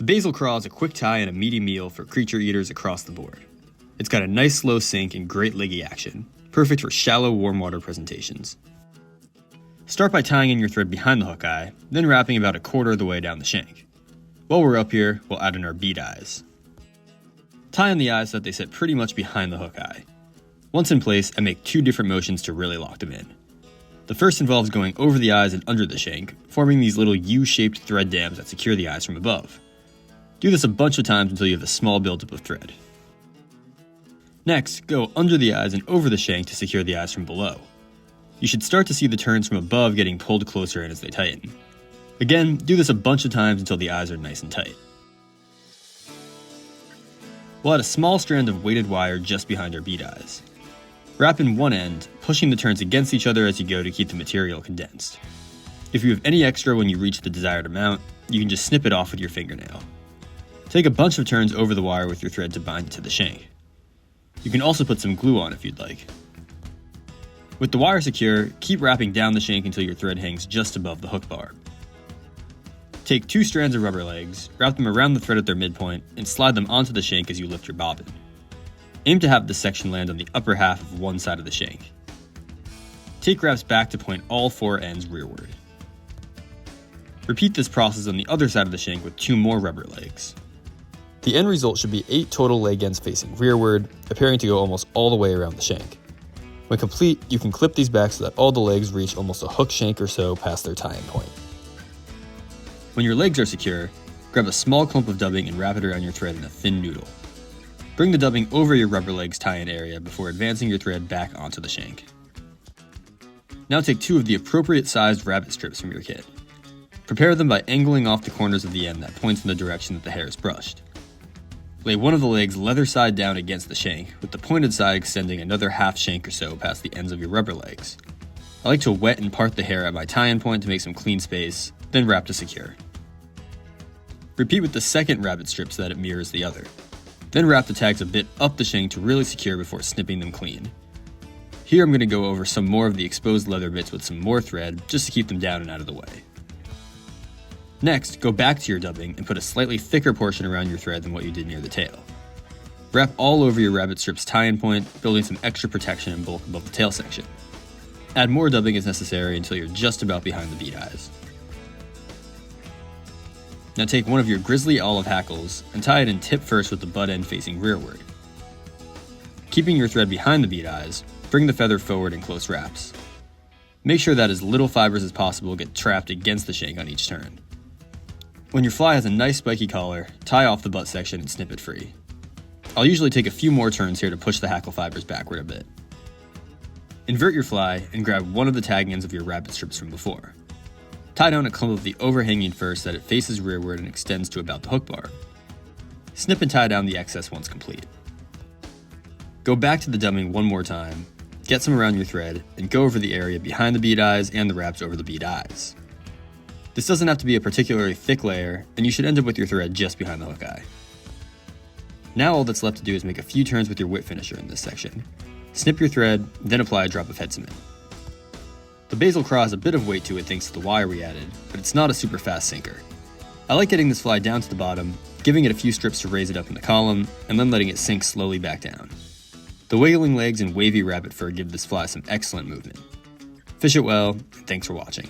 The Basil Craw is a quick tie and a meaty meal for creature eaters across the board. It's got a nice slow sink and great leggy action, perfect for shallow warm water presentations. Start by tying in your thread behind the hook eye, then wrapping about a quarter of the way down the shank. While we're up here, we'll add in our bead eyes. Tie on the eyes so that they sit pretty much behind the hook eye. Once in place, I make two different motions to really lock them in. The first involves going over the eyes and under the shank, forming these little U-shaped thread dams that secure the eyes from above. Do this a bunch of times until you have a small buildup of thread. Next, go under the eyes and over the shank to secure the eyes from below. You should start to see the turns from above getting pulled closer in as they tighten. Again, do this a bunch of times until the eyes are nice and tight. We'll add a small strand of weighted wire just behind our bead eyes. Wrap in one end, pushing the turns against each other as you go to keep the material condensed. If you have any extra when you reach the desired amount, you can just snip it off with your fingernail. Take a bunch of turns over the wire with your thread to bind it to the shank. You can also put some glue on if you'd like. With the wire secure, keep wrapping down the shank until your thread hangs just above the hook barb. Take two strands of rubber legs, wrap them around the thread at their midpoint, and slide them onto the shank as you lift your bobbin. Aim to have this section land on the upper half of one side of the shank. Take wraps back to point all four ends rearward. Repeat this process on the other side of the shank with two more rubber legs. The end result should be 8 total leg ends facing rearward, appearing to go almost all the way around the shank. When complete, you can clip these back so that all the legs reach almost a hook shank or so past their tie-in point. When your legs are secure, grab a small clump of dubbing and wrap it around your thread in a thin noodle. Bring the dubbing over your rubber legs tie-in area before advancing your thread back onto the shank. Now take 2 of the appropriate sized rabbit strips from your kit. Prepare them by angling off the corners of the end that points in the direction that the hair is brushed. Lay one of the legs leather side down against the shank, with the pointed side extending another half shank or so past the ends of your rubber legs. I like to wet and part the hair at my tie-in point to make some clean space, then wrap to secure. Repeat with the second rabbit strip so that it mirrors the other. Then wrap the tags a bit up the shank to really secure before snipping them clean. Here I'm going to go over some more of the exposed leather bits with some more thread, just to keep them down and out of the way. Next, go back to your dubbing and put a slightly thicker portion around your thread than what you did near the tail. Wrap all over your rabbit strip's tie-in point, building some extra protection and bulk above the tail section. Add more dubbing as necessary until you're just about behind the bead eyes. Now take one of your grizzly olive hackles and tie it in tip first with the butt end facing rearward. Keeping your thread behind the bead eyes, bring the feather forward in close wraps. Make sure that as little fibers as possible get trapped against the shank on each turn. When your fly has a nice spiky collar, tie off the butt section and snip it free. I'll usually take a few more turns here to push the hackle fibers backward a bit. Invert your fly and grab one of the tag ends of your rabbit strips from before. Tie down a clump of the overhanging first so that it faces rearward and extends to about the hook bar. Snip and tie down the excess once complete. Go back to the dubbing one more time, get some around your thread, and go over the area behind the bead eyes and the wraps over the bead eyes. This doesn't have to be a particularly thick layer, and you should end up with your thread just behind the hook eye. Now all that's left to do is make a few turns with your whip finisher in this section. Snip your thread, then apply a drop of head cement. The Basil Craw has a bit of weight to it thanks to the wire we added, but it's not a super fast sinker. I like getting this fly down to the bottom, giving it a few strips to raise it up in the column, and then letting it sink slowly back down. The wiggling legs and wavy rabbit fur give this fly some excellent movement. Fish it well, and thanks for watching.